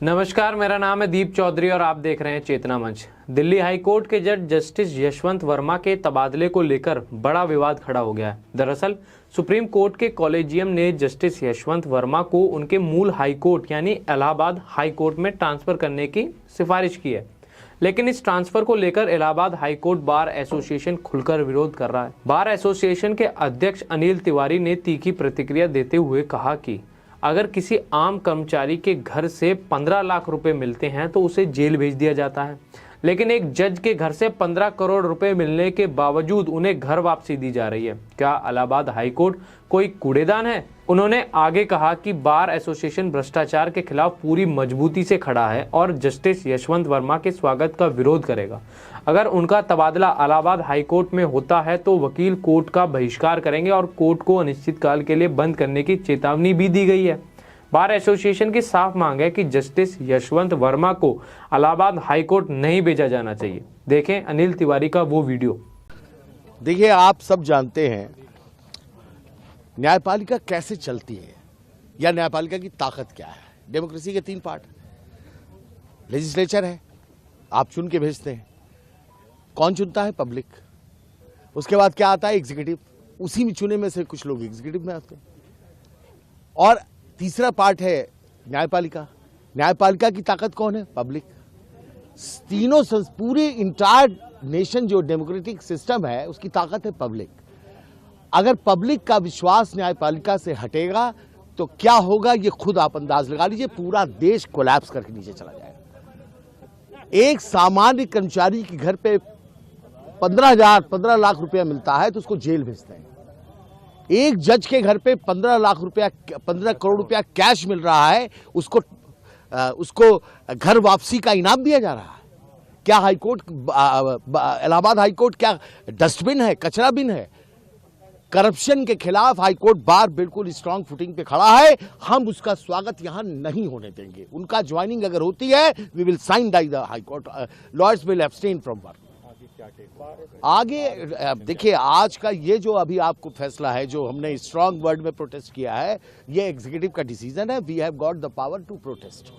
नमस्कार, मेरा नाम है दीप चौधरी और आप देख रहे हैं चेतना मंच। दिल्ली हाई कोर्ट के जज जस्टिस यशवंत वर्मा के तबादले को लेकर बड़ा विवाद खड़ा हो गया है। दरअसल सुप्रीम कोर्ट के कॉलेजियम ने जस्टिस यशवंत वर्मा को उनके मूल हाई कोर्ट यानी इलाहाबाद हाई कोर्ट में ट्रांसफर करने की सिफारिश की है, लेकिन इस ट्रांसफर को लेकर Allahabad high court bar association खुलकर विरोध कर रहा है। बार एसोसिएशन के अध्यक्ष अनिल तिवारी ने तीखी प्रतिक्रिया देते हुए कहा कि अगर किसी आम कर्मचारी के घर से 15 लाख रुपए मिलते हैं तो उसे जेल भेज दिया जाता है, लेकिन एक जज के घर से 15 करोड़ रुपए मिलने के बावजूद उन्हें घर वापसी दी जा रही है। क्या इलाहाबाद हाई कोर्ट कोई कूड़ेदान है? उन्होंने आगे कहा कि बार एसोसिएशन भ्रष्टाचार के खिलाफ पूरी मजबूती से खड़ा है और जस्टिस यशवंत वर्मा के स्वागत का विरोध करेगा। अगर उनका तबादला इलाहाबाद हाई कोर्ट में होता है तो वकील कोर्ट का बहिष्कार करेंगे और कोर्ट को अनिश्चितकाल के लिए बंद करने की चेतावनी भी दी गई है। बार एसोसिएशन की साफ मांग है कि जस्टिस यशवंत वर्मा को इलाहाबाद हाई कोर्ट नहीं भेजा जाना चाहिए। देखें अनिल तिवारी का वो वीडियो। देखिए, आप सब जानते हैं न्यायपालिका कैसे चलती है या न्यायपालिका की ताकत क्या है। डेमोक्रेसी के 3 पार्ट, लेजिस्लेचर है, आप चुन के भेजते हैं। कौन चुनता है? पब्लिक। उसके बाद क्या आता है? एग्जीक्यूटिव। उसी में चुने में से कुछ लोग एग्जीक्यूटिव में आते हैं। और तीसरा पार्ट है न्यायपालिका। न्यायपालिका की ताकत कौन है? पब्लिक। तीनों पूरे इंटायर नेशन जो डेमोक्रेटिक सिस्टम है उसकी ताकत है पब्लिक। अगर पब्लिक का विश्वास न्यायपालिका से हटेगा तो क्या होगा ये खुद आप अंदाज लगा लीजिए। पूरा देश कोलैप्स करके नीचे चला जाएगा। एक सामान्य कर्मचारी के घर पे 15 लाख रुपया मिलता है तो उसको जेल भेजते हैं। एक जज के घर पे 15 करोड़ रुपया कैश मिल रहा है, उसको घर वापसी का इनाम दिया जा रहा है। क्या हाईकोर्ट, इलाहाबाद हाईकोर्ट क्या डस्टबिन है, कचरा बिन है? करप्शन के खिलाफ हाईकोर्ट बार बिल्कुल स्ट्रांग फुटिंग पे खड़ा है। हम उसका स्वागत यहां नहीं होने देंगे। उनका ज्वाइनिंग अगर होती है, we will sine die the High Court, lawyers will abstain from work. आगे देखिए, आज का ये जो अभी आपको फैसला है, जो हमने स्ट्रांग वर्ड में प्रोटेस्ट किया है, ये एग्जीक्यूटिव का डिसीजन है। We have got the power to protest.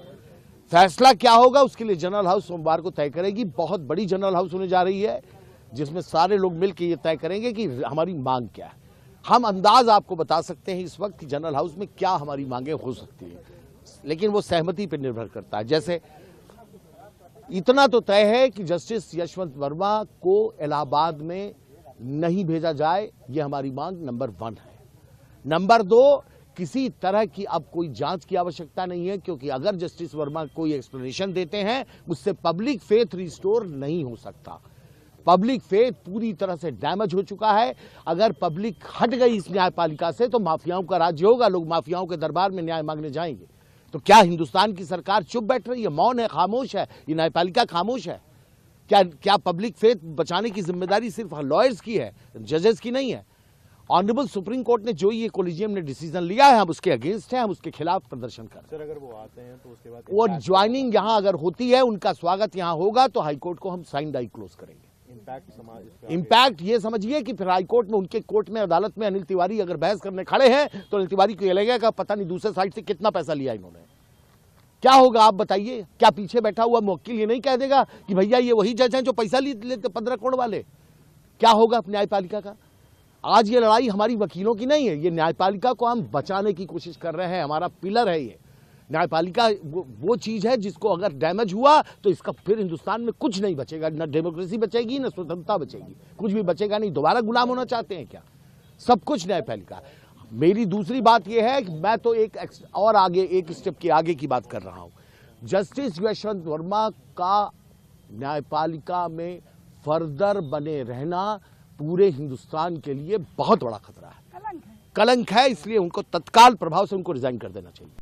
फैसला क्या होगा उसके लिए जनरल हाउस सोमवार को तय करेगी। बहुत बड़ी जनरल हाउस होने जा रही है जिसमें सारे लोग मिलकर ये तय करेंगे कि हमारी मांग क्या है। हम अंदाज आपको बता सकते हैं इस वक्त कि जनरल हाउस में क्या हमारी मांगे हो सकती है, लेकिन वो सहमति पर निर्भर करता है। जैसे इतना तो तय है कि जस्टिस यशवंत वर्मा को इलाहाबाद में नहीं भेजा जाए, ये हमारी मांग नंबर 1 है। नंबर 2, किसी तरह की अब कोई जांच की आवश्यकता नहीं है, क्योंकि अगर जस्टिस वर्मा कोई एक्सप्लेनेशन देते हैं उससे पब्लिक फेथ रिस्टोर नहीं हो सकता। पब्लिक फेथ पूरी तरह से डैमेज हो चुका है। अगर पब्लिक हट गई इस न्यायपालिका से तो माफियाओं का राज्य होगा। लोग माफियाओं के दरबार में न्याय मांगने जाएंगे। तो क्या हिंदुस्तान की सरकार चुप बैठ रही है, मौन है, खामोश है? ये न्यायपालिका खामोश है? क्या पब्लिक फेथ बचाने की जिम्मेदारी सिर्फ लॉयर्स की है, जजेस की नहीं है? ऑनरेबल सुप्रीम कोर्ट ने जो ये कॉलेजियम ने डिसीजन लिया है, हम उसके अगेंस्ट हैं, हम उसके खिलाफ प्रदर्शन कर रहे हैं। सर, अगर वो आते हैं तो उसके बाद वो ज्वाइनिंग यहाँ अगर होती है, उनका स्वागत यहाँ होगा तो हाईकोर्ट को हम साइन डाई क्लोज करेंगे। इम्पैक्ट ये समझिए कि फिर हाईकोर्ट में, उनके कोर्ट में, अदालत में अनिल तिवारी अगर बहस करने खड़े हैं तो अनिल तिवारी को ये लगेगा पता नहीं दूसरे साइड से कितना पैसा लिया इन्होंने। क्या होगा आप बताइए? क्या पीछे बैठा हुआ मुवक्किल ये नहीं कह देगा कि भैया ये वही जज हैं जो पैसा लेते 15 करोड़ वाले? क्या होगा न्यायपालिका का? आज ये लड़ाई हमारी वकीलों की नहीं है, ये न्यायपालिका को हम बचाने की कोशिश कर रहे हैं। हमारा पिलर है ये न्यायपालिका। वो चीज है जिसको अगर डैमेज हुआ तो इसका फिर हिंदुस्तान में कुछ नहीं बचेगा। न डेमोक्रेसी बचेगी, न स्वतंत्रता बचेगी, कुछ भी बचेगा नहीं। दोबारा गुलाम होना चाहते हैं क्या? सब कुछ न्यायपालिका। मेरी दूसरी बात यह है कि मैं तो एक स्टेप की आगे की बात कर रहा हूं। जस्टिस यशवंत वर्मा का न्यायपालिका में फर्दर बने रहना पूरे हिंदुस्तान के लिए बहुत बड़ा खतरा है, कलंक है। इसलिए उनको तत्काल प्रभाव से उनको रिजाइन कर देना चाहिए।